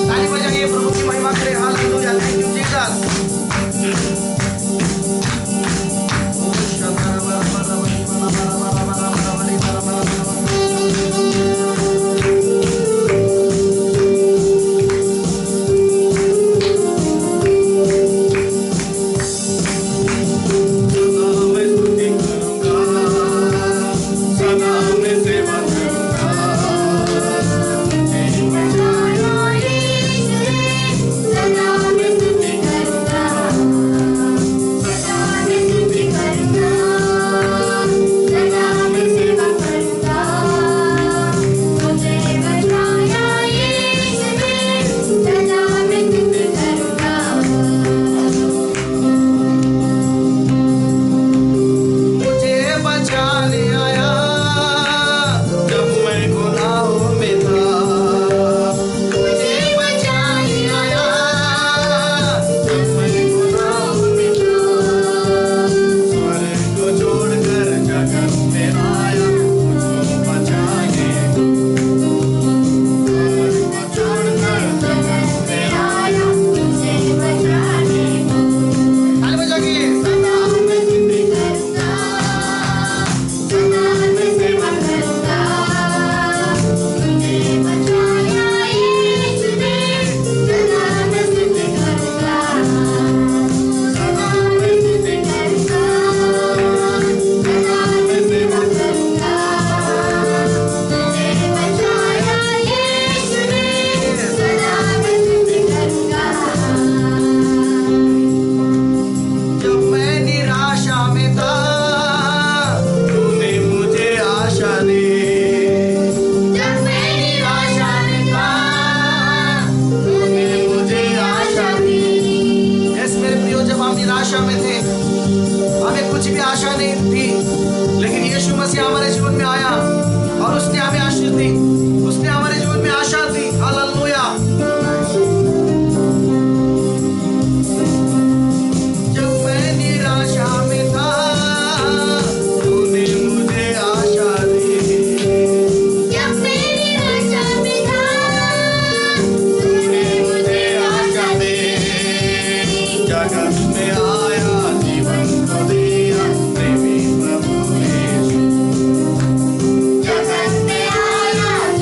ताली बजाइए, प्रभु की महिमा करें। Hallelujah, thank you Jesus. जगत में आया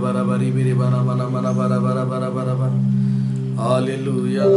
bara bari biri bana bana bana bara bara bara bara bara. Hallelujah.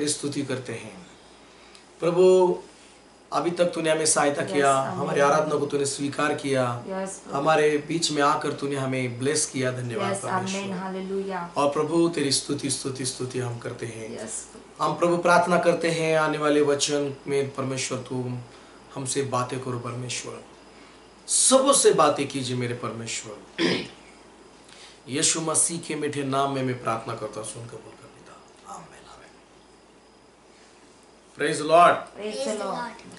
तेरी स्तुति करते हैं। प्रभु अभी तक तूने हमें सहायता किया, हमारी आराधना को तूने स्वीकार किया, हमारे बीच में आकर तूने हमें ब्लेस किया। धन्यवाद परमेश्वर। और प्रभु तेरी स्तुति स्तुति स्तुति हम करते हैं। हम प्रभु प्रार्थना करते हैं आने वाले वचन में परमेश्वर तू हमसे बातें करो परमेश्वर, सबसे बातें कीजिए मेरे परमेश्वर। यीशु मसीह के मीठे नाम में मैं प्रार्थना करता हूँ, सुन कबूल कर पिता। आमीन आमीन। Praise Lord,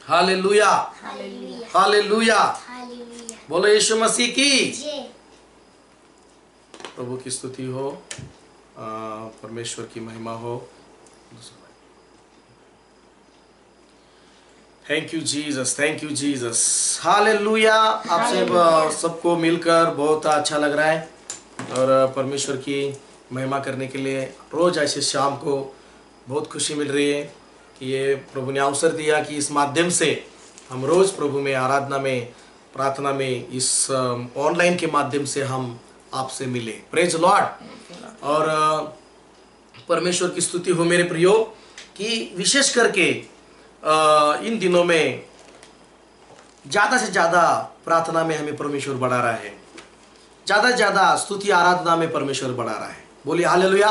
hallelujah hallelujah. बोलो यीशु मसीह की प्रभु की स्तुति हो, परमेश्वर की महिमा हो। Thank you Jesus, thank you Jesus, hallelujah. आपसे सबको मिलकर बहुत अच्छा लग रहा है और परमेश्वर की महिमा करने के लिए रोज ऐसे शाम को बहुत खुशी मिल रही है कि ये प्रभु ने अवसर दिया कि इस माध्यम से हम रोज प्रभु में आराधना में प्रार्थना में इस ऑनलाइन के माध्यम से हम आपसे मिले। Praise Lord. और परमेश्वर की स्तुति हो मेरे प्रियो कि विशेष करके इन दिनों में ज़्यादा से ज़्यादा प्रार्थना में हमें परमेश्वर बढ़ा रहा है, ज़्यादा से ज़्यादा स्तुति आराधना में परमेश्वर बढ़ा रहा है। बोलिए हालेलुया।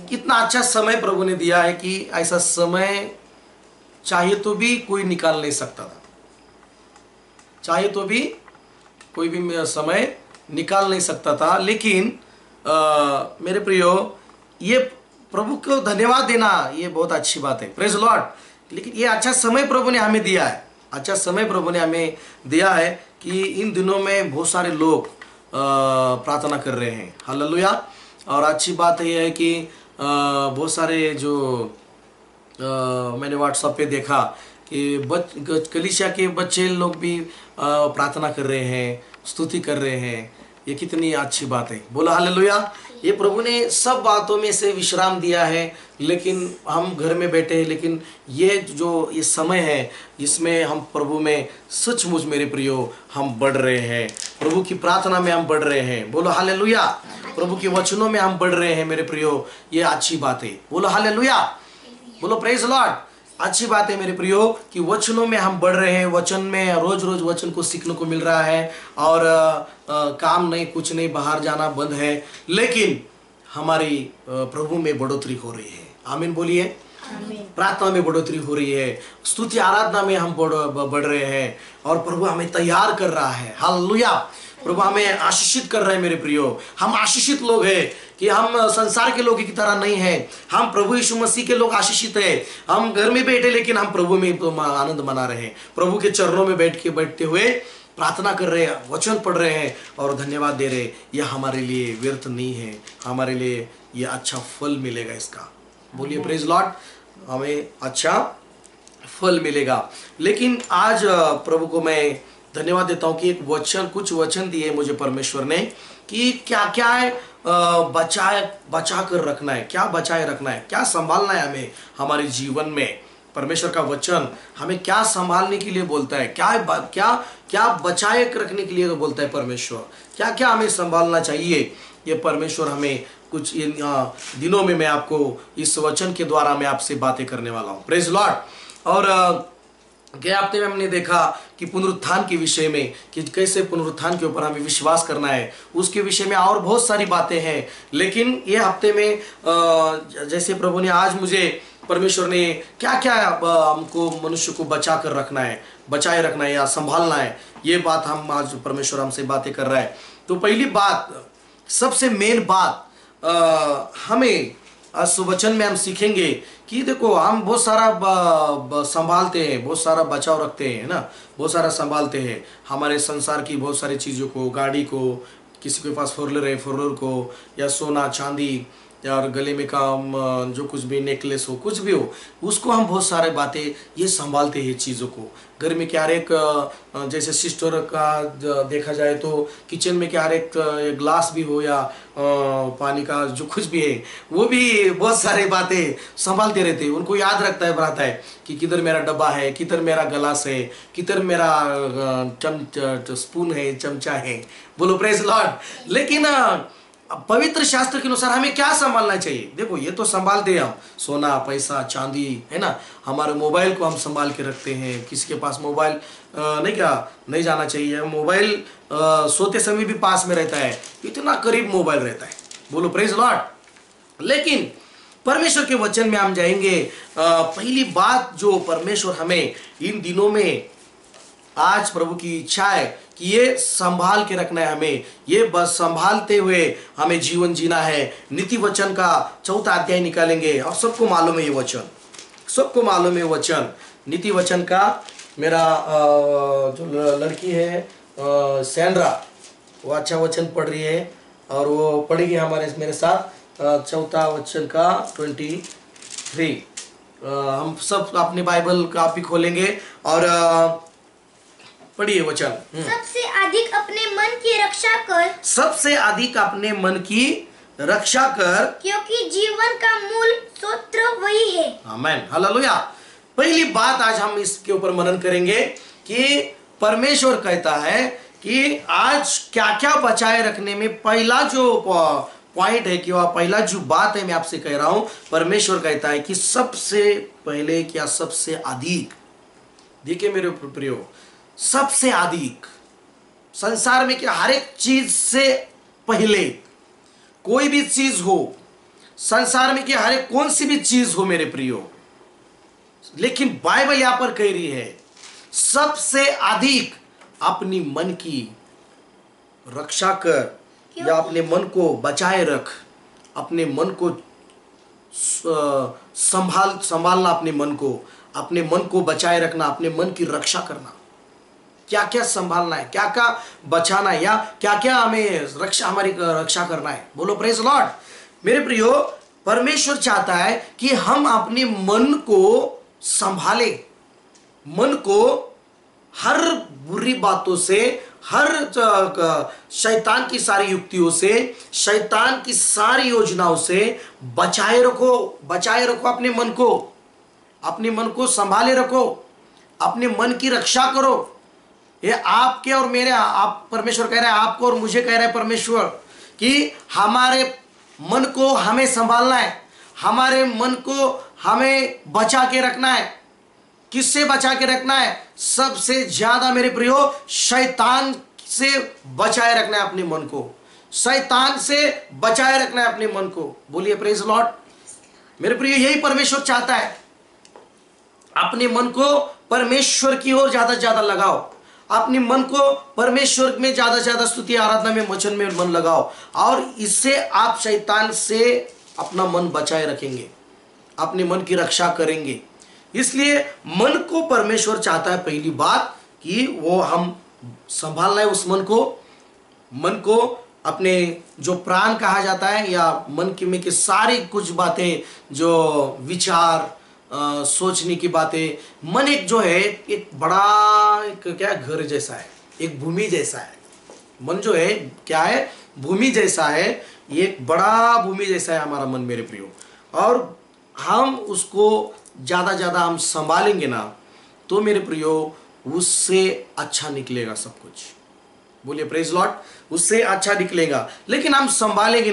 कितना अच्छा समय प्रभु ने दिया है कि ऐसा समय चाहिए तो भी कोई निकाल नहीं सकता था, चाहिए तो भी कोई भी समय निकाल नहीं सकता था। लेकिन मेरे प्रियो ये प्रभु को धन्यवाद देना ये बहुत अच्छी बात है। Praise Lord. लेकिन ये अच्छा समय प्रभु ने हमें दिया है, अच्छा समय प्रभु ने हमें दिया है कि इन दिनों में बहुत सारे लोग प्रार्थना कर रहे हैं। हालेलुया। और अच्छी बात यह है कि बहुत सारे जो मैंने व्हाट्सएप पे देखा कि कलीसिया के बच्चे लोग भी प्रार्थना कर रहे हैं, स्तुति कर रहे हैं। ये कितनी अच्छी बात है। बोलो हालेलुया। ये प्रभु ने सब बातों में से विश्राम दिया है, लेकिन हम घर में बैठे हैं। लेकिन ये जो ये समय है इसमें हम प्रभु में सचमुच मेरे प्रियो हम बढ़ रहे हैं, प्रभु की प्रार्थना में हम बढ़ रहे हैं। बोलो हालेलुया। प्रभु के वचनों में हम बढ़ रहे हैं मेरे प्रियो, ये अच्छी बात है। बोलो हालेलुया, बोलो प्रेज लॉर्ड। अच्छी बात है मेरे प्रियो कि वचनों में हम बढ़ रहे हैं, वचन में रोज रोज वचन को सीखने को मिल रहा है। और काम नहीं, कुछ नहीं, बाहर जाना बंद है, लेकिन हमारी प्रभु में बढ़ोतरी हो रही है। आमीन बोलिए। प्रार्थना में बढ़ोतरी हो रही है, स्तुति आराधना में हम बढ़ रहे हैं और प्रभु हमें तैयार कर रहा है। हालेलुया। प्रभु हमें आशीषित कर रहे हैं मेरे प्रियो। हम आशीषित लोग हैं कि हम संसार के लोगों की तरह नहीं हैं। हम प्रभु यीशु मसीह के लोग आशीषित हैं। हम घर में बैठे लेकिन हम प्रभु में आनंद मना रहे हैं, प्रभु के चरणों में बैठते हुए प्रार्थना कर रहे हैं, वचन पढ़ रहे हैं और धन्यवाद दे रहे हैं। यह हमारे लिए व्यर्थ नहीं है, हमारे लिए यह अच्छा फल मिलेगा इसका। बोलिए प्रेज लॉर्ड। हमें अच्छा फल मिलेगा। लेकिन आज प्रभु को मैं धन्यवाद देता हूँ कि एक वचन, कुछ वचन दिए मुझे परमेश्वर ने कि क्या क्या है बचा कर रखना है, क्या बचाए रखना है, क्या संभालना है हमें हमारे जीवन में। परमेश्वर का वचन हमें क्या संभालने के लिए बोलता है, क्या बचाए रखने के लिए बोलता है परमेश्वर, क्या क्या हमें संभालना चाहिए। ये परमेश्वर हमें कुछ इन दिनों में मैं आपको इस वचन के द्वारा मैं आपसे बातें करने वाला हूँ। Praise Lord. और गए हफ्ते में हमने देखा कि पुनरुत्थान के विषय में, कि कैसे पुनरुत्थान के ऊपर हमें विश्वास करना है, उसके विषय में और बहुत सारी बातें हैं। लेकिन ये हफ्ते में जैसे प्रभु ने आज मुझे परमेश्वर ने क्या क्या हमको मनुष्य को बचा कर रखना है, बचाए रखना है या संभालना है, ये बात हम आज परमेश्वर हमसे बातें कर रहा है। तो पहली बात, सबसे मेन बात हमें आज वचन में हम सीखेंगे कि देखो हम बहुत सारा संभालते हैं, बहुत सारा बचाव रखते हैं ना, बहुत सारा संभालते हैं हमारे संसार की बहुत सारी चीज़ों को, गाड़ी को, किसी के पास फोर व्हीलर है, फोर व्हीलर को, या सोना चांदी या गले में काम जो कुछ भी नेकलेस हो, कुछ भी हो, उसको हम बहुत सारे बातें ये संभालते हैं चीज़ों को। घर में क्या हर एक जैसे सिस्टर का देखा जाए तो किचन में क्या हर एक ग्लास भी हो या पानी का जो कुछ भी है, वो भी बहुत सारी बातें संभालते रहते हैं। उनको याद रहता है कि किधर मेरा डब्बा है, किधर मेरा गिलास है, किधर मेरा स्पून है, चमचा है। बोलो प्रेज लॉर्ड। लेकिन पवित्र शास्त्र के अनुसार हमें क्या संभालना चाहिए? देखो, ये तो संभालते हैं हम, सोना पैसा चांदी, है ना, हमारे मोबाइल को हम संभाल के रखते हैं। किसी के पास मोबाइल नहीं जाना चाहिए। मोबाइल सोते समय भी पास में रहता है, इतना करीब मोबाइल रहता है। बोलो प्रेज लॉर्ड। लेकिन परमेश्वर के वचन में हम जाएंगे। पहली बात जो परमेश्वर हमें इन दिनों में, आज प्रभु की इच्छा है कि ये संभाल के रखना है हमें, ये बस संभालते हुए हमें जीवन जीना है। नीति वचन का 4 अध्याय निकालेंगे और सबको मालूम है ये वचन, सबको मालूम है वचन। नीति वचन का मेरा जो लड़की है सैंड्रा, वो अच्छा वचन पढ़ रही है और वो पढ़ेगी मेरे साथ 4 वचन का 23। हम सब अपने बाइबल कापी खोलेंगे और पढ़िए वचन। सबसे अधिक अपने मन की रक्षा कर, सबसे अधिक अपने मन की रक्षा कर, क्योंकि जीवन का मूल स्रोत वही है। आमीन, हालेलुया। पहली बात आज हम इसके ऊपर मनन करेंगे कि परमेश्वर कहता है कि आज क्या क्या बचाए रखने में पहला जो पॉइंट है, कि वह पहला जो बात है मैं आपसे कह रहा हूं, परमेश्वर कहता है कि सबसे पहले क्या, सबसे अधिक। देखिए मेरे प्रियो, सबसे अधिक संसार में क्या, हर एक चीज से पहले कोई भी चीज हो संसार में, क्या हर एक कौन सी भी चीज हो मेरे प्रियो, लेकिन बाइबल यहां पर कह रही है सबसे अधिक अपनी मन की रक्षा कर, या अपने मन को बचाए रख, अपने मन को संभालना, अपने मन को बचाए रखना, अपने मन की रक्षा करना। क्या क्या संभालना है, क्या क्या बचाना है, या क्या क्या हमें हमारी रक्षा करना है। बोलो प्रेज लॉर्ड। मेरे प्रियो, परमेश्वर चाहता है कि हम अपने मन को संभाले, मन को हर बुरी बातों से, हर शैतान की सारी युक्तियों से, शैतान की सारी योजनाओं से बचाए रखो अपने मन को संभाले रखो, अपने मन की रक्षा करो। ये आपके और मेरे, आप परमेश्वर कह रहा है, आपको और मुझे कह रहा है परमेश्वर कि हमारे मन को हमें संभालना है, हमारे मन को हमें बचा के रखना है। किससे बचा के रखना है? सबसे ज्यादा मेरे प्रियो, शैतान से बचाए रखना है अपने मन को, शैतान से बचाए रखना है अपने मन को। बोलिए प्रेज लॉर्ड। मेरे प्रियो, यही परमेश्वर चाहता है। अपने मन को परमेश्वर की ओर ज्यादा से ज्यादा लगाओ, अपने मन को परमेश्वर में ज्यादा से ज्यादा स्तुति आराधना में, वचन में मन लगाओ, और इससे आप शैतान से अपना मन बचाए रखेंगे, अपने मन की रक्षा करेंगे। इसलिए मन को परमेश्वर चाहता है, पहली बात कि वो हम संभालना है उस मन को अपने जो प्राण कहा जाता है, या मन की में की सारी कुछ बातें, जो विचार, सोचने की बातें। मन एक जो है, एक बड़ा क्या घर जैसा है, एक भूमि जैसा है। मन जो है क्या है, भूमि जैसा है, एक बड़ा भूमि जैसा है हमारा मन मेरे प्रियो। और हम उसको ज्यादा हम संभालेंगे ना, तो मेरे प्रियो उससे अच्छा निकलेगा सब कुछ। बोलिए प्रेज लॉर्ड। उससे अच्छा निकलेगा। लेकिन हम संभालेंगे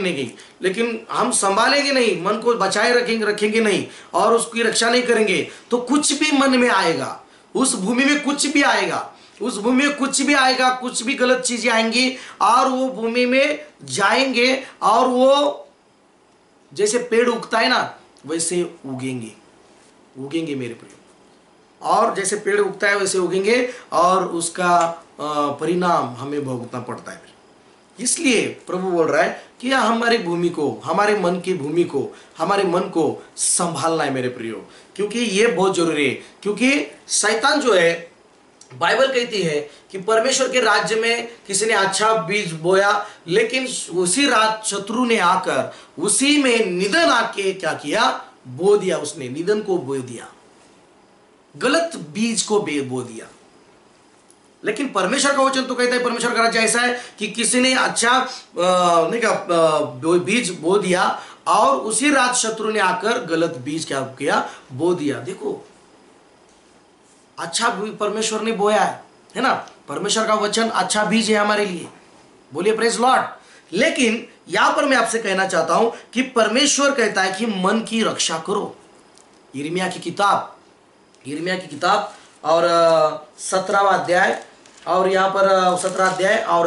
नहीं, मन को बचाए रखेंगे नहीं, और उसकी रक्षा नहीं करेंगे, तो कुछ भी मन में आएगा, उस भूमि में कुछ भी आएगा, कुछ भी गलत चीजें आएंगी, और वो भूमि में जाएंगे, और वो जैसे पेड़ उगता है ना, वैसे उगेंगे मेरे प्रिय। और जैसे पेड़ उगता है वैसे उगेंगे, और उसका परिणाम हमें भुगतना पड़ता है। इसलिए प्रभु बोल रहा है कि हमारे भूमि को, हमारे मन की भूमि को, हमारे मन को संभालना है मेरे प्रियो, क्योंकि ये बहुत जरूरी है। क्योंकि शैतान जो है, बाइबल कहती है कि परमेश्वर के राज्य में किसी ने अच्छा बीज बोया, लेकिन उसी रात शत्रु ने आकर उसी में निधन आके क्या किया, बो दिया। उसने निधन को बो दिया, गलत बीज को बो दिया। लेकिन परमेश्वर का वचन तो कहता है, परमेश्वर का राज्य ऐसा है कि किसी ने अच्छा बीज बो दिया, और उसी रात शत्रु ने आकर गलत बीज क्या किया, बो दिया। देखो, अच्छा परमेश्वर ने बोया है ना। परमेश्वर का वचन अच्छा बीज है हमारे लिए। बोलिए प्रेज लॉर्ड। लेकिन यहां पर मैं आपसे कहना चाहता हूं कि परमेश्वर कहता है कि मन की रक्षा करो। यिर्मयाह की किताब और 17वां अध्याय, और यहाँ पर 17 अध्याय और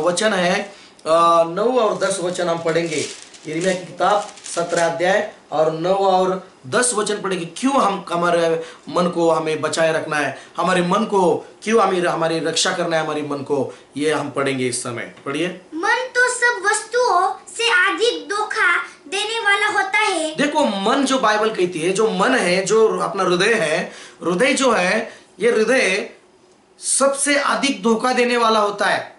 वचन है 9 और 10 वचन हम पढ़ेंगे। यिर्मयाह की किताब 17 अध्याय और 9 और 10 वचन पढ़ेंगे। क्यों हम हमारे मन को हमें बचाए रखना है, हमारे मन को क्यों हमें हमारी रक्षा करना है, हमारे मन को, ये हम पढ़ेंगे इस समय। पढ़िए। मन तो सब वस्तुओं से अधिक धोखा देने वाला होता है। देखो, मन जो बाइबल कहती है, जो मन है, जो अपना हृदय है, हृदय जो है, ये हृदय सबसे अधिक धोखा देने वाला होता है।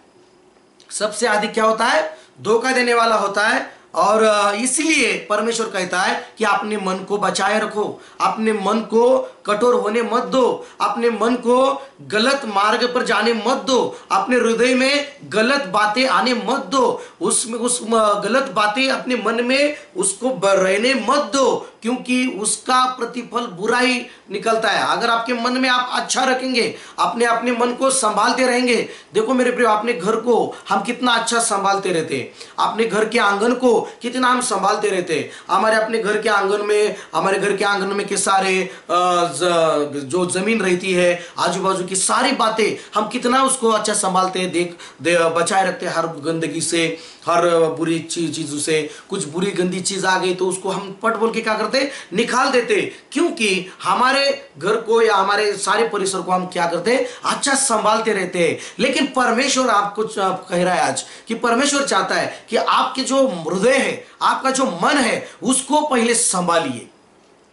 सबसे अधिक क्या होता है? धोखा देने वाला होता है। और इसलिए परमेश्वर कहता है कि अपने मन को बचाए रखो, अपने मन को कठोर होने मत दो, अपने मन को गलत मार्ग पर जाने मत दो, अपने हृदय में गलत बातें आने मत दो, उसमें उस गलत बातें अपने मन में उसको रहने मत दो, क्योंकि उसका प्रतिफल बुरा ही निकलता है। अगर आपके मन में आप अच्छा रखेंगे, अपने मन को संभालते रहेंगे। देखो मेरे प्रिय, अपने घर को हम कितना अच्छा संभालते रहते, अपने घर के आंगन को कितना हम संभालते रहते। हमारे अपने घर के आंगन में, हमारे घर के आंगन में के सारे जो जमीन रहती है, आजू बाजू की सारी बातें हम कितना उसको अच्छा संभालते हैं, बचाए रखते हैं हर गंदगी से, हर बुरी चीजों से। कुछ बुरी गंदी चीज आ गई तो उसको हम पट बोल के क्या करते, निकाल देते, क्योंकि हमारे घर को या हमारे सारे परिसर को हम क्या करते, अच्छा संभालते रहते हैं। लेकिन परमेश्वर आपको कह रहा है आज कि परमेश्वर चाहता है कि आपके जो हृदय है, आपका जो मन है, उसको पहले संभालिए।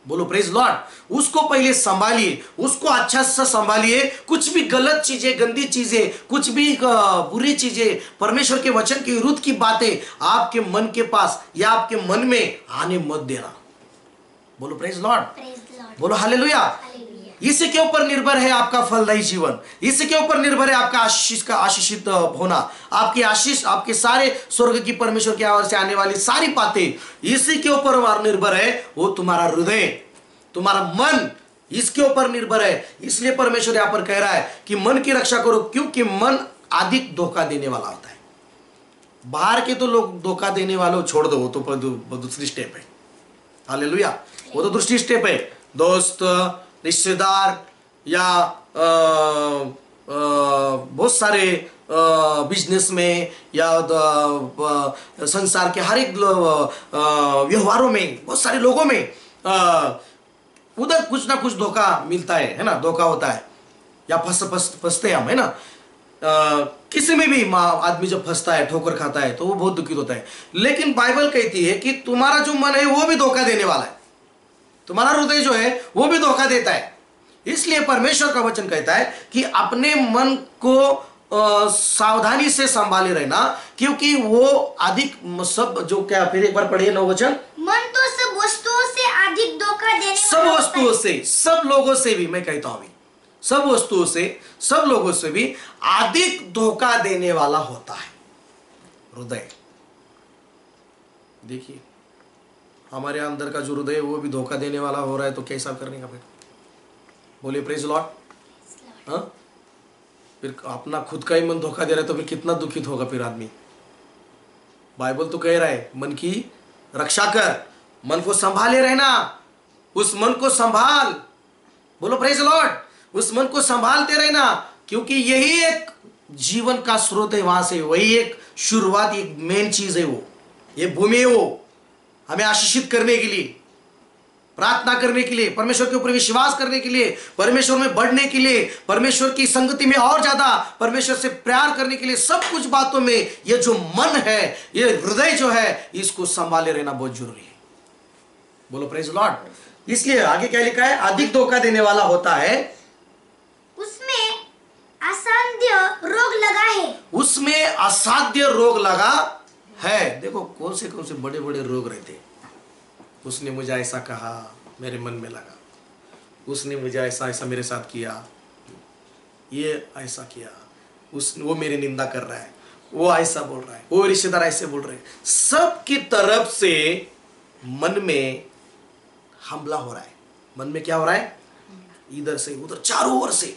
बोलो प्रेज लॉर्ड। उसको पहले संभालिए, उसको अच्छा से संभालिए। कुछ भी गलत चीजें, गंदी चीजें, कुछ भी बुरी चीजें, परमेश्वर के वचन के विरुद्ध की बातें आपके मन के पास या आपके मन में आने मत देना। बोलो प्रेज लॉर्ड, बोलो हालेलुया। इसी के ऊपर निर्भर है आपका फलदायी जीवन, इसी के ऊपर निर्भर है आपका आशीषित होना, आपकी आशीष, आपके सारे स्वर्ग की परमेश्वर की ओर से आने वाली सारी बातें इसी के ऊपर निर्भर है। वो तुम्हारा हृदय, तुम्हारा मन, इसके ऊपर निर्भर है। इसलिए परमेश्वर यहां पर कह रहा है कि मन की रक्षा करो, क्योंकि मन अधिक धोखा देने वाला होता है। बाहर के तो लोग धोखा देने वालों छोड़ दो, वो तो दूसरी स्टेप है। हालेलुया, वो तो दूसरी स्टेप है। दोस्त, रिश्तेदार या बहुत सारे बिजनेस में या संसार के हर एक व्यवहारों में, बहुत सारे लोगों में उधर कुछ ना कुछ धोखा मिलता है ना, धोखा होता है या फंसते हम, है ना। किसी में भी आदमी जब फंसता है, ठोकर खाता है, तो वो बहुत दुखित होता है। लेकिन बाइबल कहती है कि तुम्हारा जो मन है वो भी धोखा देने वाला है, तुम्हारा हृदय जो है वो भी धोखा देता है। इसलिए परमेश्वर का वचन कहता है कि अपने मन को सावधानी से संभाले रहना, क्योंकि वो अधिक सब जो, क्या फिर एक बार पढ़िए 9 वचन। मन तो सब वस्तुओं से अधिक धोखा देने सब वाला वस्तुओं से, सब लोगों से भी, मैं कहता हूं, सब वस्तुओं से, सब लोगों से भी अधिक धोखा देने वाला होता है हृदय। देखिए हमारे अंदर का जो हृदय है वो भी धोखा देने वाला हो रहा है, तो कैसा करने का फिर? बोलिए प्रेज लॉर्ड। हाँ, फिर अपना खुद का ही मन धोखा दे रहा है तो फिर कितना दुखित होगा फिर आदमी। बाइबल तो कह रहा है मन की रक्षा कर, मन को संभाले रहना, उस मन को संभाल। बोलो प्रेज लॉर्ड, उस मन को संभालते रहना, क्योंकि यही एक जीवन का स्रोत है। वहां से वही एक शुरुआत, एक मेन चीज है, वो ये भूमि है, वो हमें आशीषित करने के लिए, प्रार्थना करने के लिए, परमेश्वर के ऊपर विश्वास करने के लिए, परमेश्वर में बढ़ने के लिए, परमेश्वर की संगति में और ज्यादा परमेश्वर से प्यार करने के लिए, सब कुछ बातों में ये जो मन है, ये हृदय जो है, इसको संभाले रहना बहुत जरूरी है। बोलो प्रेज लॉर्ड। इसलिए आगे क्या लिखा है? अधिक धोखा देने वाला होता है, उसमें असाध्य रोग लगा है, उसमें असाध्य रोग लगा है। देखो कौन से बड़े बड़े रोग रहते हैं। उसने मुझे ऐसा कहा, मेरे मन में लगा, उसने मुझे ऐसा मेरे साथ किया, ये ऐसा किया, वो मेरी निंदा कर रहा है, वो ऐसा बोल रहा है, वो रिश्तेदार ऐसे बोल रहे हैं। सबकी तरफ से मन में हमला हो रहा है। मन में क्या हो रहा है? इधर से उधर, चारों ओर से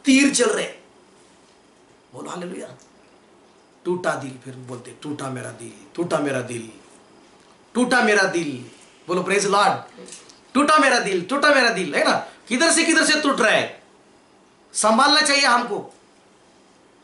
तीर चल रहे। बोलो हालेलुया। टूटा दिल, फिर बोलते टूटा मेरा दिल, टूटा मेरा दिल, टूटा मेरा दिल। बोलो प्रेज लॉर्ड। टूटा मेरा दिल, टूटा मेरा दिल, है ना। किधर से टूट रहा है, संभालना चाहिए हमको।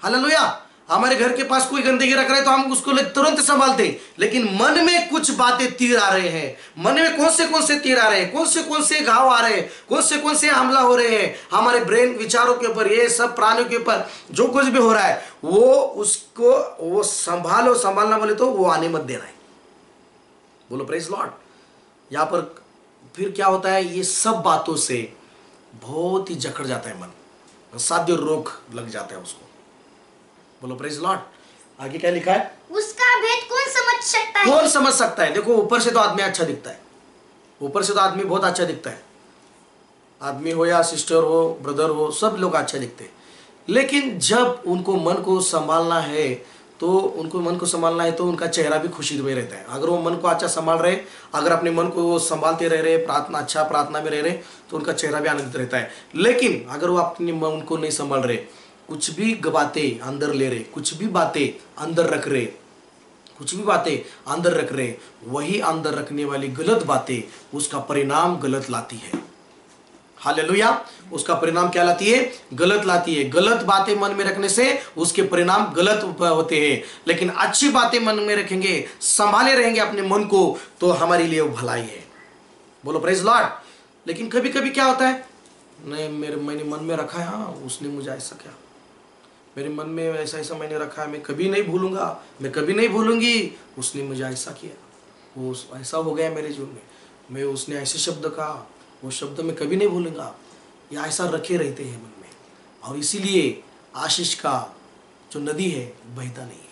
हालेलुया। हमारे घर के पास कोई गंदगी रख रहा है तो हम उसको तुरंत संभालते, लेकिन मन में कुछ बातें तीर आ रहे हैं। मन में कौन से तीर आ रहे हैं, कौन से घाव आ रहे हैं, कौन से हमला हो रहे हैं हमारे ब्रेन विचारों के ऊपर, ये सब प्राणियों के ऊपर जो कुछ भी हो रहा है, वो संभालो। संभालना बोले तो वो आने मत देना है। बोलो प्रेज लॉर्ड। यहां पर फिर क्या होता है, ये सब बातों से बहुत ही जकड़ जाता है मन, साध्य रोग लग जाता है उसको। बोलो प्रेज लॉर्ड। आगे क्या लिखा है, उसका भेद कौन समझ सकता है? कौन समझ सकता है। देखो ऊपर से तो आदमी अच्छा दिखता है, ऊपर से तो आदमी बहुत अच्छा दिखता है, आदमी हो या सिस्टर हो, ब्रदर हो, सब लोग अच्छे दिखते हैं। लेकिन जब उनको मन को संभालना है तो उनका चेहरा भी खुशी में रहता है। अगर वो मन को अच्छा संभाल रहे, अगर अपने मन को वो संभालते रह रहे, प्रार्थना में रह रहे, तो उनका चेहरा भी आनंदित रहता है। लेकिन अगर वो अपने मन को नहीं संभाल रहे, कुछ भी बातें अंदर ले रहे, कुछ भी बातें अंदर रख रहे, वही अंदर रखने वाली गलत बातें उसका परिणाम गलत लाती है। हालेलुया। उसका परिणाम क्या लाती है, गलत लाती है। गलत बातें मन में रखने से उसके परिणाम गलत होते हैं। लेकिन अच्छी बातें मन में रखेंगे, संभाले रहेंगे अपने मन को, तो हमारे लिए वो भलाई है। बोलो प्रेज लॉर्ड। लेकिन कभी कभी क्या होता है, नहीं मैंने मन में रखा है, हाँ उसने मुझे ऐसा किया, मेरे मन में ऐसा मैंने रखा है, मैं कभी नहीं भूलूंगा, मैं कभी नहीं भूलूंगी, उसने मुझे ऐसा किया, वो ऐसा हो गया मेरे जीवन में, उसने ऐसे शब्द कहा, वो शब्द मैं कभी नहीं भूलूंगा। या ऐसा रखे रहते हैं मन में, और इसीलिए आशीष का जो नदी है बहता नहीं है।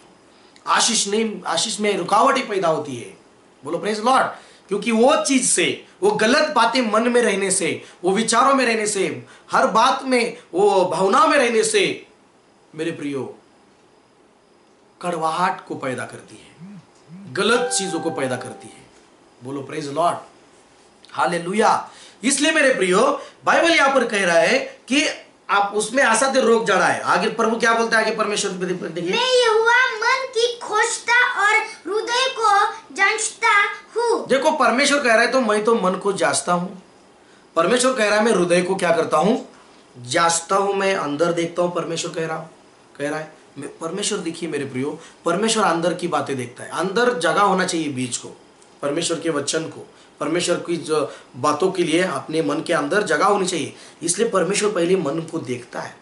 आशीष में रुकावटें पैदा होती है। बोलो प्रेज लॉर्ड। क्योंकि वो चीज से, वो गलत बातें मन में रहने से, वो विचारों में रहने से, हर बात में वो भावनाओं में रहने से मेरे प्रियो कड़वाहट को पैदा करती है, गलत चीजों को पैदा करती है। बोलो प्रेज लॉर्ड। हालेलुया। इसलिए मेरे प्रियो बाइबल यहां पर कह रहा है कि आप उसमें असाध्य रोग जड़ा है। आगे प्रभु क्या बोलता है, आगे परमेश्वर देखिए, मैं यहोवा मन की खोजता और हृदय को जांचता हूँ। देखो परमेश्वर कह रहा है मैं तो मन को जांचता हूं। परमेश्वर कह रहा है मैं हृदय को क्या करता हूं, जांचता हूं, मैं अंदर देखता हूं। परमेश्वर कह रहा है परमेश्वर देखिए मेरे प्रियो, परमेश्वर अंदर की बातें देखता है। अंदर जगह होना चाहिए बीज को, परमेश्वर के वचन को, परमेश्वर की जो बातों के लिए अपने मन के अंदर जगह होनी चाहिए। इसलिए परमेश्वर पहले मन को देखता है,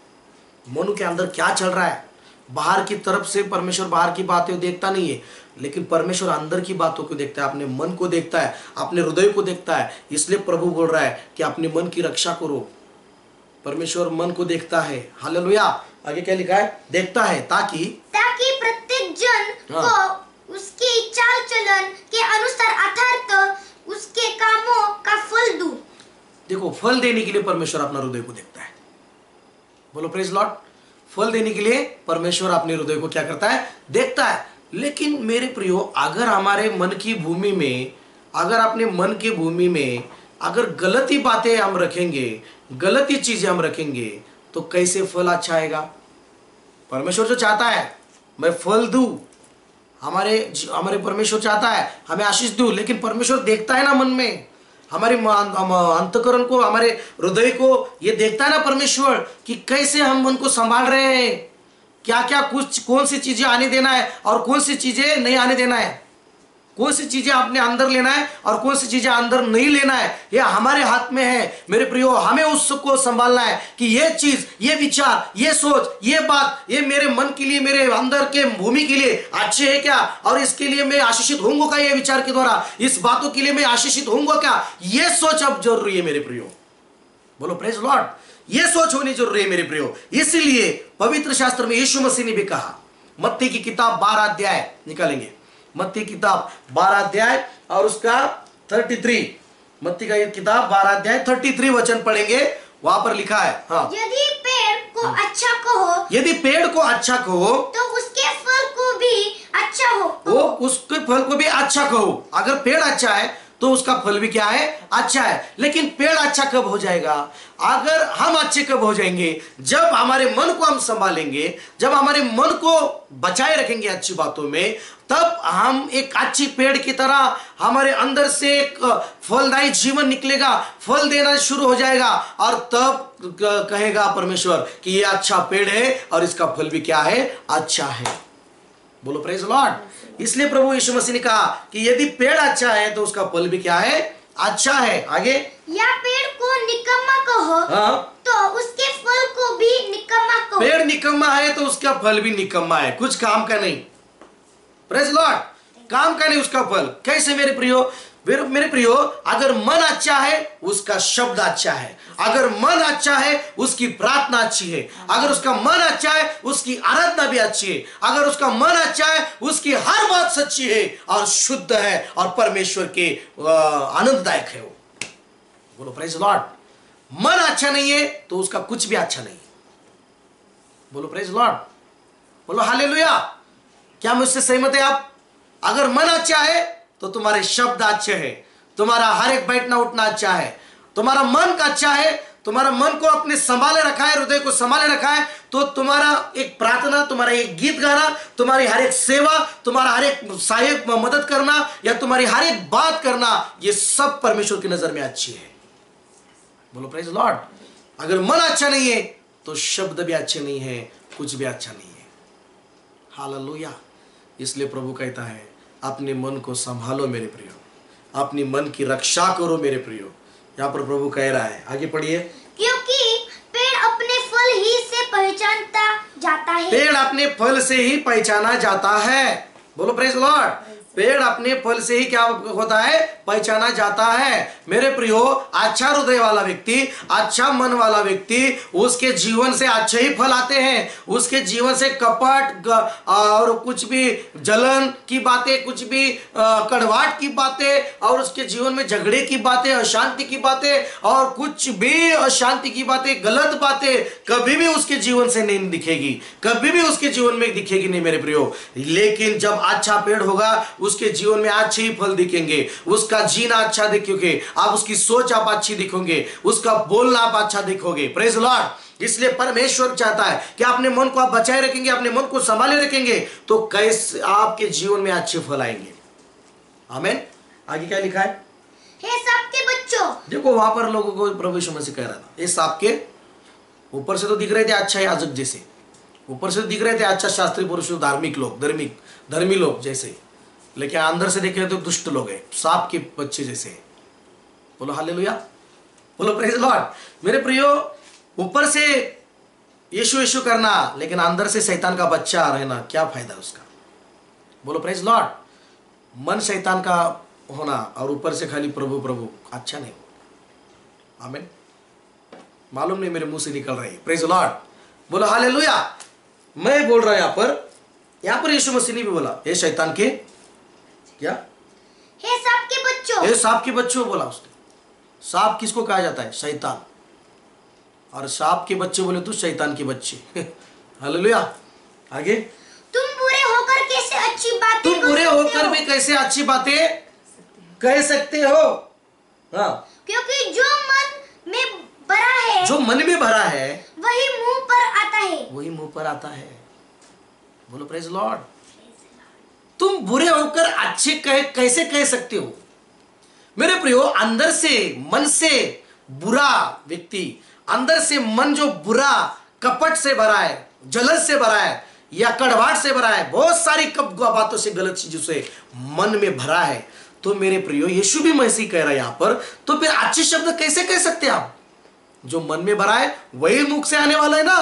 मन के अंदर क्या चल रहा है। बाहर की तरफ से परमेश्वर बाहर की बातें देखता नहीं है, लेकिन परमेश्वर अंदर की बातों को देखता है, अपने मन को देखता है, अपने हृदय को देखता है। इसलिए प्रभु बोल रहा है कि अपने मन की रक्षा करो। परमेश्वर मन को देखता है। हालेलुया। आगे क्या लिखा है, देखता है ताकि प्रत्येक जन को उसकी चाल चलन के अनुसार अर्थात उसके कामों का फल दूं। देखो फल देने के लिए परमेश्वर अपना हृदय को देखता है। बोलो प्रेज लॉर्ड। फल देने के लिए परमेश्वर अपने हृदय को क्या करता है, देखता है। लेकिन मेरे प्रियो अगर हमारे मन की भूमि में, अगर अपने मन की भूमि में अगर गलती बातें हम रखेंगे, गलती चीजें हम रखेंगे, तो कैसे फल अच्छा आएगा। परमेश्वर जो चाहता है मैं फल दूं, हमारे परमेश्वर चाहता है हमें आशीष दूं, लेकिन परमेश्वर देखता है ना मन में, हमारे अंतःकरण को, हमारे हृदय को ये देखता है ना परमेश्वर कि कैसे हम मन को संभाल रहे हैं, क्या क्या कौन सी चीजें आने देना है और कौन सी चीजें नहीं आने देना है, कौन सी चीजें अपने अंदर लेना है और कौन सी चीजें अंदर नहीं लेना है। ये हमारे हाथ में है मेरे प्रियो। हमें उसको संभालना है कि ये चीज, ये विचार, ये सोच, ये बात, ये मेरे मन के लिए, मेरे अंदर के भूमि के लिए अच्छे है क्या, और इसके लिए मैं आशीषित होऊंगा क्या, ये विचार के द्वारा इस बातों के लिए मैं आशीषित होऊंगा क्या, ये सोच अब जरूरी है मेरे प्रियो। बोलो प्रेज लॉर्ड। ये सोच होनी जरूरी है मेरे प्रियो। इसलिए पवित्र शास्त्र में यीशु मसीह ने भी कहा, मत्ती की किताब 12 अध्याय निकालेंगे, मत्ती किताब 12 अध्याय और उसका 33, मत्ती का किताब 12 अध्याय 33 वचन पढ़ेंगे। वहां पर लिखा है, हाँ, यदि पेड़ को अच्छा कहो, यदि पेड़ को अच्छा कहो तो उसके फल को भी अच्छा हो, वो उसके फल को भी अच्छा कहो। अगर पेड़ अच्छा है तो तो उसका फल भी क्या है? अच्छा है। लेकिन पेड़ अच्छा कब हो जाएगा? अगर हम अच्छे कब हो जाएंगे? जब हमारे मन को हम संभालेंगे, जब हमारे मन को बचाए रखेंगे अच्छी बातों में, तब हम एक अच्छी पेड़ की तरह हमारे अंदर से एक फलदायी जीवन निकलेगा, फल देना शुरू हो जाएगा, और तब कहेगा परमेश्वर कि ये अच्छा पेड़ है और इसका फल भी क्या है? अच्छा है। बोलो प्रेज लॉर्ड। इसलिए प्रभु यीशु मसीह ने कहा कि यदि पेड़ अच्छा है तो उसका फल भी क्या है? अच्छा है। आगे, या पेड़ को निकम्मा कहो, हाँ, तो उसके फल को भी निकम्मा कहो। पेड़ निकम्मा है तो उसका फल भी निकम्मा है, कुछ काम का नहीं। Praise Lord. काम का नहीं उसका फल। कैसे मेरे प्रियो? मेरे प्रियो, अगर मन अच्छा है उसका शब्द अच्छा है, अगर मन अच्छा है उसकी प्रार्थना अच्छी है, अगर उसका मन अच्छा है उसकी आराधना भी अच्छी है, अगर उसका मन अच्छा है उसकी हर बात सच्ची है और शुद्ध है और परमेश्वर के आनंददायक है वो। बोलो प्रेज लॉर्ड। मन अच्छा नहीं है तो उसका कुछ भी अच्छा नहीं। बोलो प्रेज लॉर्ड। बोलो हालेलुया। क्या मुझसे सहमत है आप? अगर मन अच्छा है तो तुम्हारे शब्द अच्छे हैं, तुम्हारा हर एक बैठना उठना अच्छा है, तुम्हारा मन का अच्छा है, तुम्हारा मन को अपने संभाले रखा है, हृदय को संभाले रखा है, तो तुम्हारा एक प्रार्थना, तुम्हारा एक गीत गाना, तुम्हारी हर एक सेवा, तुम्हारा हर एक सहायक मदद करना या तुम्हारी हर एक बात करना, ये सब परमेश्वर की नजर में अच्छी है। बोलो प्रेज लॉर्ड। अगर मन अच्छा नहीं है तो शब्द भी अच्छे नहीं है, कुछ भी अच्छा नहीं है। हालेलुया। इसलिए प्रभु कहता है अपने मन को संभालो मेरे प्रियो, अपनी मन की रक्षा करो मेरे प्रियो। यहाँ पर प्रभु कह रहा है, आगे पढ़िए। क्योंकि पेड़ अपने फल ही से पहचानता जाता है। पेड़ अपने फल से ही पहचाना जाता है। बोलो प्रेज लॉर्ड। पेड़ अपने फल से ही क्या होता है? पहचाना जाता है। मेरे प्रियो, अच्छा हृदय वाला व्यक्ति, अच्छा मन वाला व्यक्ति, उसके जीवन से अच्छे ही फल आते हैं। उसके जीवन से कपट और कुछ भी जलन की बातें, कुछ भी कड़वाहट की बातें, और उसके जीवन में झगड़े की बातें, अशांति की बातें, और कुछ भी अशांति की बातें, गलत बातें कभी भी उसके जीवन से नहीं दिखेगी, कभी भी उसके जीवन में दिखेगी नहीं मेरे प्रियो। लेकिन जब अच्छा पेड़ होगा उसके जीवन में अच्छे ही फल दिखेंगे, उसका जीना अच्छा दिखोगे आप, उसकी सोच आप अच्छी दिखोगे, उसका बोलना आप अच्छा दिखोगे। Praise Lord. इसलिए परमेश्वर चाहता है कि अपने मन को आप बचाए रखेंगे, अपने मन को संभाले रखेंगे, तो कैसे आपके जीवन में अच्छे फल आएंगे। आमीन। आगे क्या लिखा है? हे सांप के बच्चों। देखो वहां पर लोगों को प्रभु यीशु मसीह कह रहा था, ये सांप के ऊपर से तो दिख रहे थे अच्छा याजक जैसे, ऊपर से दिख रहे थे अच्छा शास्त्री पुरुष, धार्मिक लोग, धर्मी लोग जैसे, लेकिन अंदर से देखे तो दुष्ट लोग हैं, सांप के बच्चे जैसे। बोलो हालेलुया। बोलो प्रेज लॉर्ड। मेरे प्रियो, ऊपर से यीशु यीशु करना लेकिन अंदर से शैतान का बच्चा रहना, क्या फायदा उसका? बोलो प्रेज लॉर्ड। मन शैतान का होना और ऊपर से खाली प्रभु प्रभु, अच्छा नहीं। आमीन। मालूम नहीं मेरे मुंह से निकल रही। Praise Lord. बोलो हालेलुया। मैं बोल रहा हूं यहां पर यीशु मसीह ने भी बोला, हे शैतान के क्या? हे सांप के बच्चों। हे सांप के बच्चों बोला उसने। सांप किसको कहा जाता है? शैतान। और सांप के बच्चे बोले तो शैतान के बच्चे। हालेलुया। आगे, तुम बुरे होकर कैसे अच्छी बातें तुम बुरे होकर भी कैसे अच्छी बातें कह सकते हो? हाँ, क्योंकि जो मन में भरा है, जो मन में भरा है वही मुंह पर आता है। वही मुंह पर आता है। बोलो प्रेज लॉर्ड। तुम बुरे होकर अच्छे कैसे कह सकते हो? मेरे प्रियो, अंदर से, मन से बुरा व्यक्ति, अंदर से मन जो बुरा कपट से भरा है, जलन से भरा है या कड़वाहट से भरा है, बहुत सारी बातों से, गलत चीजों से मन में भरा है, तो मेरे प्रियो यीशु भी मसीह कह रहा है यहां पर, तो फिर अच्छे शब्द कैसे कह सकते हैं आप? जो मन में भरा है वही मुख से आने वाला है ना।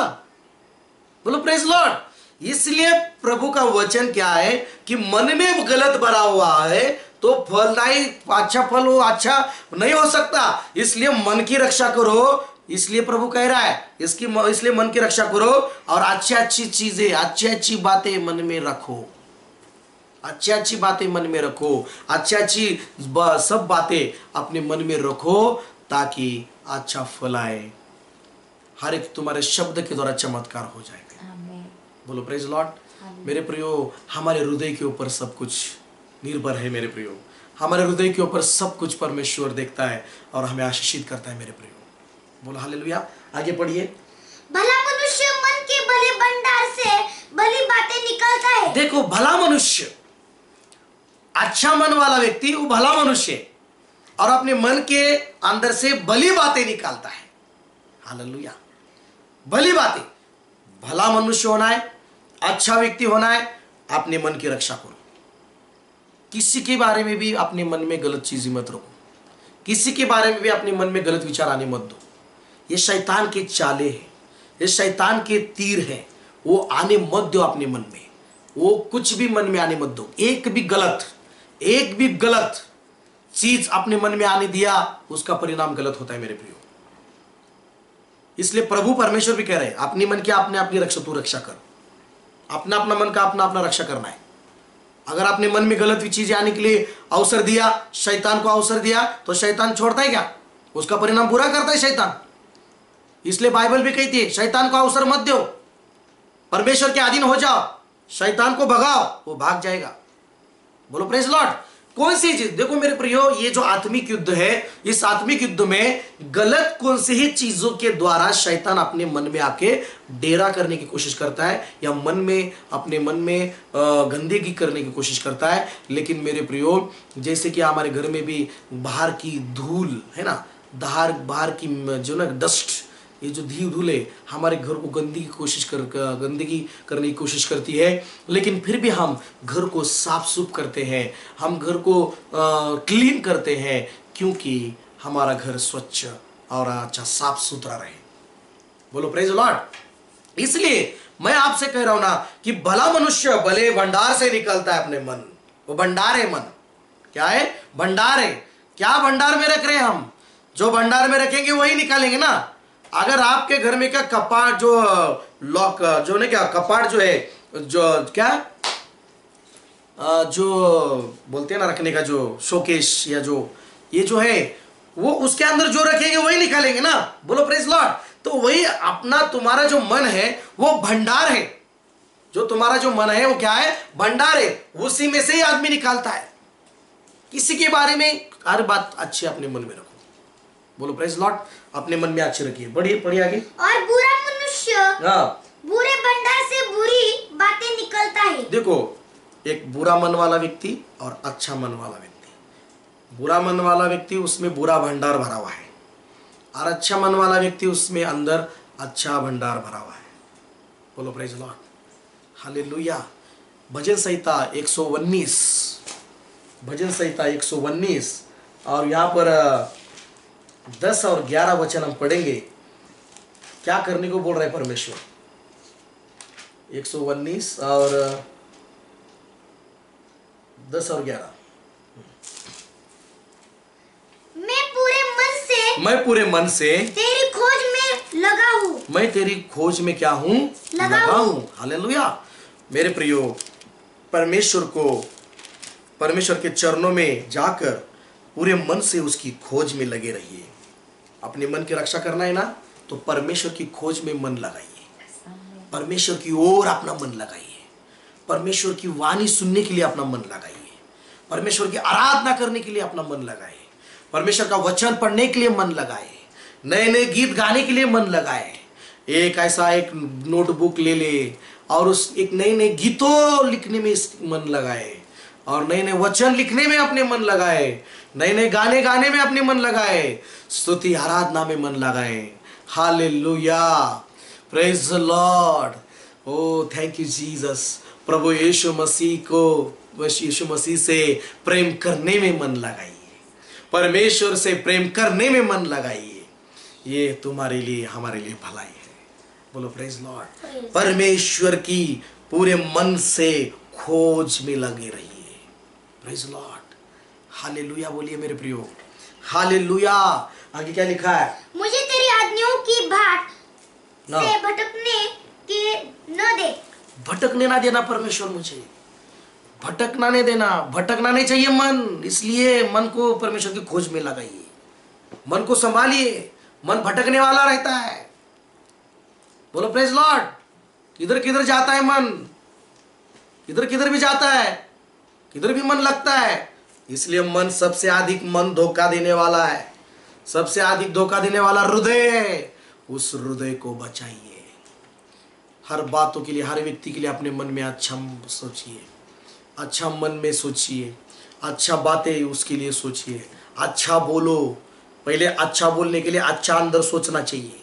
बोलो प्रेज लॉर्ड। इसलिए प्रभु का वचन क्या है कि मन में गलत भरा हुआ है तो फलदायी अच्छा फल हो, अच्छा नहीं हो सकता। इसलिए मन की रक्षा करो। इसलिए प्रभु कह रहा है इसलिए मन की रक्षा करो और अच्छी अच्छी चीजें, अच्छी अच्छी बातें मन में रखो, अच्छी अच्छी बातें मन में रखो, अच्छी अच्छी सब बातें अपने मन में रखो ताकि अच्छा फल आए। हर एक तुम्हारे शब्द के द्वारा चमत्कार हो जाएगा। बोलो प्रेज लॉर्ड। मेरे प्रियो, हमारे हृदय के ऊपर सब कुछ निर्भर है मेरे प्रियो। हमारे हृदय के ऊपर सब कुछ परमेश्वर देखता है और हमें आशीषित करता है मेरे प्रियो। बोलो हालेलुया। आगे पढ़िए। भला मनुष्य मन के भले भंडार से भली बातें निकलता है। देखो, भला मनुष्य, अच्छा मन वाला व्यक्ति वो भला मनुष्य है और अपने मन के अंदर से भली बातें निकालता है। हालेलुया। भली बातें, भला मनुष्य होना है, अच्छा व्यक्ति होना है, अपने मन की रक्षा करो। किसी के बारे में भी अपने मन में गलत चीजें मत रखो, किसी के बारे में भी अपने मन में गलत विचार आने मत दो। ये शैतान के चाले हैं, ये शैतान के तीर हैं, वो आने मत दो अपने मन में। वो कुछ भी मन में आने मत दो। एक भी गलत चीज अपने मन में आने दिया, उसका परिणाम गलत होता है मेरे प्रियो। इसलिए प्रभु परमेश्वर भी कह रहे हैं, अपनी मन की अपने अपनी रक्षा, तू रक्षा कर। अपना अपना मन का अपना अपना रक्षा करना है। अगर आपने मन में गलत चीजें आने के लिए अवसर दिया, शैतान को अवसर दिया, तो शैतान छोड़ता है क्या? उसका परिणाम बुरा करता है शैतान। इसलिए बाइबल भी कहती है, शैतान को अवसर मत दो, परमेश्वर के अधीन हो जाओ, शैतान को भगाओ, वो भाग जाएगा। बोलो प्रेज लॉर्ड। कौन सी चीज? देखो मेरे प्रियो, ये जो आत्मिक युद्ध है, इस आत्मिक युद्ध में गलत कौन सी ही चीजों के द्वारा शैतान अपने मन में आके डेरा करने की कोशिश करता है, या अपने मन में गंदगी करने की कोशिश करता है। लेकिन मेरे प्रियो, जैसे कि हमारे घर में भी बाहर की धूल है ना, बाहर की जो ना डस्ट, ये जो धूल है हमारे घर को गंदगी करने की कोशिश करती है। लेकिन फिर भी हम घर को साफ सुफ करते हैं, हम घर को क्लीन करते हैं, क्योंकि हमारा घर स्वच्छ और अच्छा साफ सुथरा रहे। बोलो प्रेज लॉर्ड। इसलिए मैं आपसे कह रहा हूं ना कि भला मनुष्य भले भंडार से निकलता है अपने मन। वो भंडार है मन। क्या है? भंडार है। क्या भंडार में रख रहे हैं हम? जो भंडार में रखेंगे वही निकालेंगे ना। अगर आपके घर में क्या कपाट जो लॉक जो नहीं, क्या कपाट जो है, जो क्या जो बोलते हैं ना रखने का, जो शोकेश या जो ये जो है, वो उसके अंदर जो रखेंगे वही निकालेंगे ना। बोलो प्रेज लॉर्ड। तो वही अपना तुम्हारा जो मन है वो भंडार है। जो तुम्हारा जो मन है वो क्या है? भंडार है। उसी में से ही आदमी निकालता है। किसी के बारे में हर बात अच्छी अपने मन में रखो। बोलो प्रेज लॉर्ड। अपने मन में अच्छे रखिए। पढ़िए आगे। और बुरा मनुष्य बुरे भंडार से बुरी बातें निकलता है। देखो, एक बुरा मन वाला व्यक्ति और अच्छा मन वाला व्यक्ति। बुरा मन वाला व्यक्ति, उसमें बुरा भंडार भरा हुआ है, और अच्छा मन वाला व्यक्ति, उसमें अंदर अच्छा भंडार भरा हुआ है। बोलो प्रेज लॉर्ड। हालेलुया। भजन संहिता 119, भजन संहिता 119 और यहाँ पर 10 और 11 वचन हम पढ़ेंगे। क्या करने को बोल रहे हैं परमेश्वर? 119 और 10 और 11। मैं पूरे मन से तेरी खोज में लगा हूँ। मैं तेरी खोज में क्या हूँ? लगा हूँ। हालेलुया। मेरे प्रियो, परमेश्वर के चरणों में जाकर पूरे मन से उसकी खोज में लगे रहिए। अपने मन की रक्षा करना है ना, तो परमेश्वर की खोज में मन लगाइए। परमेश्वर की ओर अपना मन लगाइए। परमेश्वर की वाणी सुनने के लिए अपना मन लगाइए। परमेश्वर की आराधना करने के लिए अपना मन लगाए। परमेश्वर का वचन पढ़ने के लिए मन लगाए। नए नए गीत गाने के लिए मन लगाए। एक नोटबुक ले ले और उस एक नए गीतों लिखने में मन लगाए, और नए नए वचन लिखने में अपने मन लगाए, नए नए गाने गाने में अपने मन लगाए, स्तुति आराधना में मन लगाए। Hallelujah. Praise the lord. Oh thank you Jesus. प्रभु यीशु मसीह से प्रेम करने में मन लगाइए। परमेश्वर से प्रेम करने में मन लगाइए। ये तुम्हारे लिए, हमारे लिए भलाई है। बोलो प्रेज लॉर्ड। परमेश्वर की पूरे मन से खोज में लगे रहिए। Praise Lord. हालेलुया बोलिए मेरे प्रियो। हालेलुया। आगे क्या लिखा है? मुझे तेरी आज्ञाओं की बाट से भटकने के न दे। भटकने ना देना परमेश्वर, मुझे भटकना नहीं देना। भटकना नहीं चाहिए मन। इसलिए मन को परमेश्वर की खोज में लगाइए। मन को संभालिए। मन भटकने वाला रहता है। बोलो प्रेज लॉर्ड। किधर किधर जाता है मन, किधर किधर भी जाता है, किधर भी मन लगता है। इसलिए मन सबसे अधिक मन धोखा देने वाला है, सबसे अधिक धोखा देने वाला हृदय है। उस हृदय को बचाइए। हर बातों के लिए, हर व्यक्ति के लिए अपने मन में अच्छा सोचिए, अच्छा मन में सोचिए, अच्छा बातें उसके लिए सोचिए, अच्छा बोलो। पहले अच्छा बोलने के लिए अच्छा अंदर सोचना चाहिए,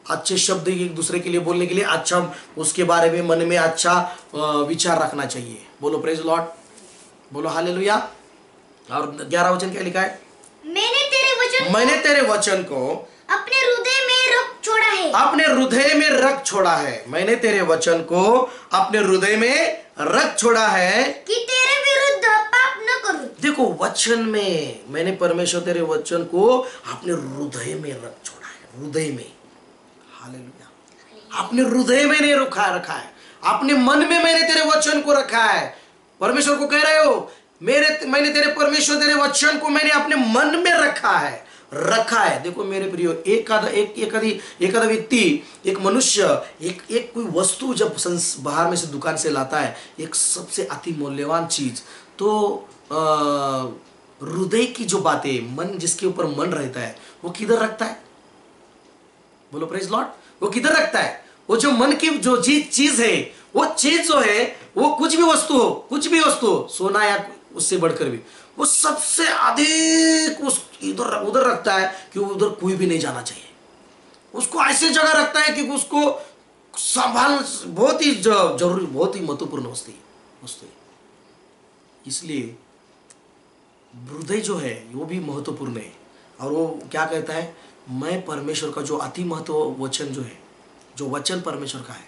अच्छे शब्द एक दूसरे के लिए बोलने के लिए अच्छा उसके बारे में मन में अच्छा विचार रखना चाहिए। बोलो प्रेज लॉर्ड, बोलो हालेलुया। और 11 वचन क्या लिखा है? मैंने तेरे वचन को अपने हृदय में रख छोड़ा है, अपने हृदय में रख छोड़ा है। मैंने तेरे वचन को अपने हृदय में रख छोड़ा है कि तेरे विरुद्ध पाप न करूं। देखो, वचन में मैंने परमेश्वर तेरे वचन को अपने हृदय में रख छोड़ा है, हृदय में। हालेलुया। अपने हृदय में नहीं रखा है, अपने मन में मैंने तेरे वचन को रखा है। परमेश्वर को कह रहे हो, मैंने तेरे परमेश्वर तेरे वचन को मैंने अपने मन में रखा है। देखो मेरे प्रियो, एक आधा व्यक्ति, एक मनुष्य, एक कोई वस्तु जब बाहर में से दुकान से लाता है, एक सबसे अति मूल्यवान चीज, तो हृदय की जो बातें, मन जिसके ऊपर मन रहता है, वो किधर रखता है? बोलो प्रेज लॉर्ड। वो किधर रखता है? वो जो मन की जो चीज है, वो चीज जो है, वो कुछ भी वस्तु हो, सोना या उससे बढ़कर भी, वो सबसे अधिक उस इधर उधर रखता है कि उधर कोई भी नहीं जाना चाहिए। उसको ऐसे जगह रखता है कि उसको संभाल, बहुत ही जरूरी, बहुत ही महत्वपूर्ण वस्तु है। इसलिए हृदय जो है वो भी महत्वपूर्ण है। और वो क्या कहता है? मैं परमेश्वर का जो अति महत्व वचन जो है, जो वचन परमेश्वर का है,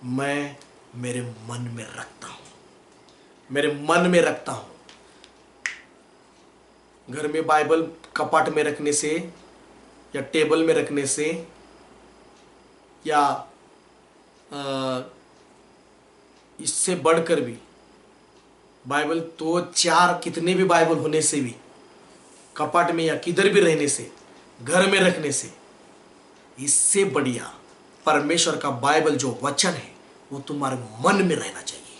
मैं मेरे मन में रखता हूं। घर में बाइबल कपाट में रखने से या टेबल में रखने से या इससे बढ़कर भी बाइबल तो 4 कितने भी बाइबल होने से भी, कपाट में या किधर भी रहने से, घर में रखने से, इससे बढ़िया परमेश्वर का बाइबल जो वचन है वो तुम्हारे मन में रहना चाहिए,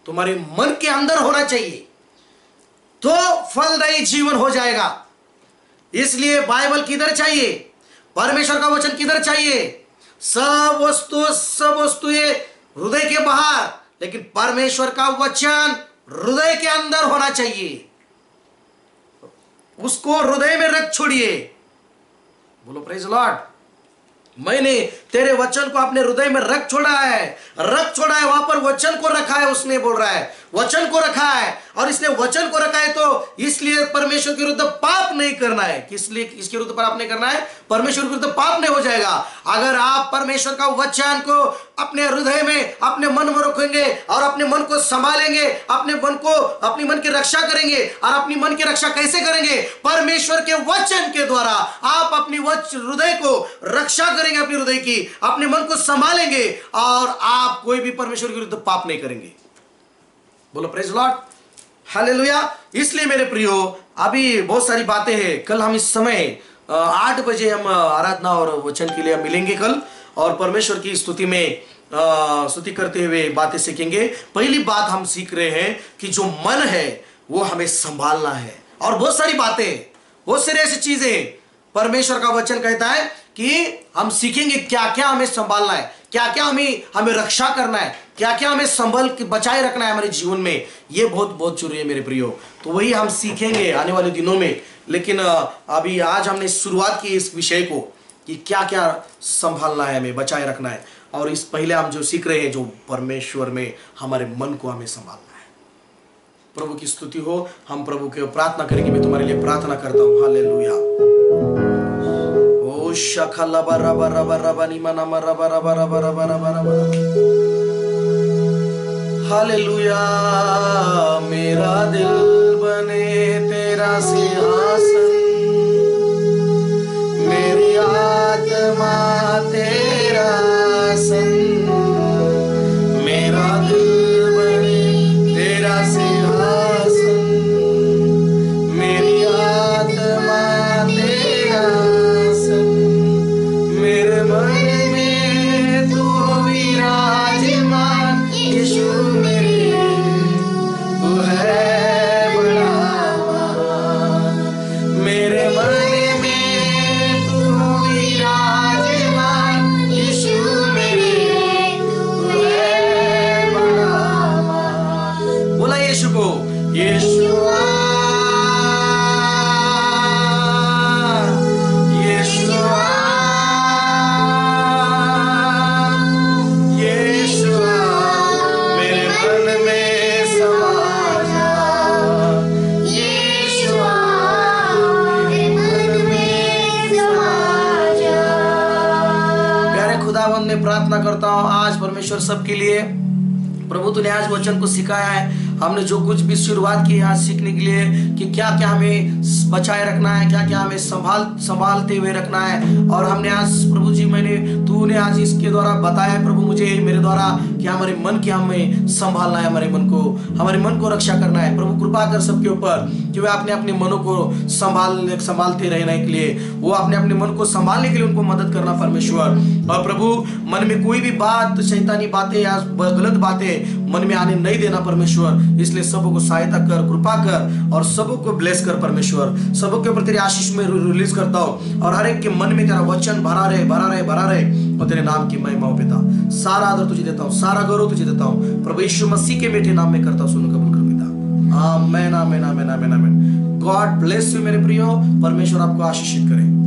तुम्हारे मन के अंदर होना चाहिए, तो फलदायी जीवन हो जाएगा। इसलिए बाइबल किधर चाहिए? परमेश्वर का वचन किधर चाहिए? सब वस्तुएं हृदय के बाहर, लेकिन परमेश्वर का वचन हृदय के अंदर होना चाहिए। उसको हृदय में रख छोड़िए। बोलो प्रेज लॉर्ड। मैंने तेरे वचन को अपने हृदय में रख छोड़ा है। वहां पर वचन को रखा है, उसने बोल रहा है वचन को रखा है। और इसलिए वचन को रखा है तो इसलिए परमेश्वर के विरुद्ध पाप नहीं करना है। किस लिए इसके विरुद्ध पाप नहीं करना है? परमेश्वर के विरुद्ध पाप नहीं हो जाएगा। अगर आप परमेश्वर का वचन को अपने हृदय में, अपने मन में रखेंगे और अपने मन को संभालेंगे, अपनी मन की रक्षा करेंगे। और अपनी मन की रक्षा कैसे करेंगे? परमेश्वर के वचन के द्वारा। आप अपनी हृदय को रक्षा करेंगे, अपने हृदय की, अपने मन को संभालेंगे और आप कोई भी परमेश्वर के विरुद्ध पाप नहीं करेंगे। बोलो प्रेज लॉर्ड, हालेलुया। इसलिए मेरे प्रियो, अभी बहुत सारी बातें हैं। कल हम इस समय 8 बजे हम आराधना और वचन के लिए मिलेंगे कल, और परमेश्वर की स्तुति में स्तुति करते हुए बातें सीखेंगे। पहली बात हम सीख रहे हैं कि जो मन है वो हमें संभालना है। और बहुत सारी बातें, बहुत सारी ऐसी चीजें परमेश्वर का वचन कहता है कि हम सीखेंगे क्या क्या हमें संभालना है, क्या क्या हमें रक्षा करना है, क्या क्या हमें संभल के बचाए रखना है हमारे जीवन में। ये बहुत बहुत जरूरी है मेरे प्रियो। तो वही हम सीखेंगे आने वाले दिनों में। लेकिन अभी आज हमने शुरुआत की इस विषय को कि क्या क्या संभालना है, हमें बचाए रखना है। और इस पहले हम जो सीख रहे हैं, जो परमेश्वर में हमारे मन को हमें संभालना है। प्रभु की स्तुति हो। हम प्रभु के प्रार्थना करेंगे। मैं तुम्हारे लिए प्रार्थना करता हूँ। हालेलुया। ओ शखला बरा बरा बरा बनी मना मरा बरा बरा बरा बरा बरा। हालेलुया। मेरा दिल बने तेरा सिंहासन, मेरी आत्मा तेरा आसन। मेरा दिल बने तेरा सिंहासन, मेरी आत्मा तेरा आसन। मेरे मन में तू विराजमान, यीशु मेरे, तू यीशुआ, यीशुआ, यीशुआ, मेरे मन में समा जा। यीशुआ, मेरे मन में समा जा। प्यारे खुदावंद ने प्रार्थना करता हूँ आज परमेश्वर सबके लिए। प्रभु तूने आज वचन को सिखाया है, हमने जो कुछ भी शुरुआत की आज सीखने के लिए कि क्या क्या हमें बचाए रखना है, क्या क्या हमें संभालते हुए रखना है। और हमने आज प्रभु जी तूने आज इसके द्वारा बताया प्रभु मुझे मेरे द्वारा कि हमारे मन की हमें संभालना है, हमारे मन को रक्षा करना है। प्रभु कृपा कर सबके ऊपर कि वे अपने अपने मनों को संभालते रहने के लिए, वो अपने अपने मन को संभालने के लिए उनको मदद करना परमेश्वर। और प्रभु मन में कोई भी बात, शैतानी बातें या गलत बातें मन में आने नहीं देना परमेश्वर। इसलिए सबों को सहायता कर, कृपा कर और सबों को ब्लेस कर परमेश्वर। सबों के ऊपर तेरी आशीष में रिलीज करता हूँ और हर एक के मन में तेरा वचन भरा रहे, भरा रहे, भरा रहे। और तेरे नाम की महिमा हो पिता। सारा आदर तुझे देता हूँ, सारा गौरव तुझे देता हूँ प्रभु यीशु मसीह के बेटे नाम में करता हूँ, सुन कबूल कर पिता। आमेन, आमेन, आमेन, आमेन, आमेन। गॉड ब्लेस यू मेरे प्रियो। परमेश्वर आपको आशीषित करे।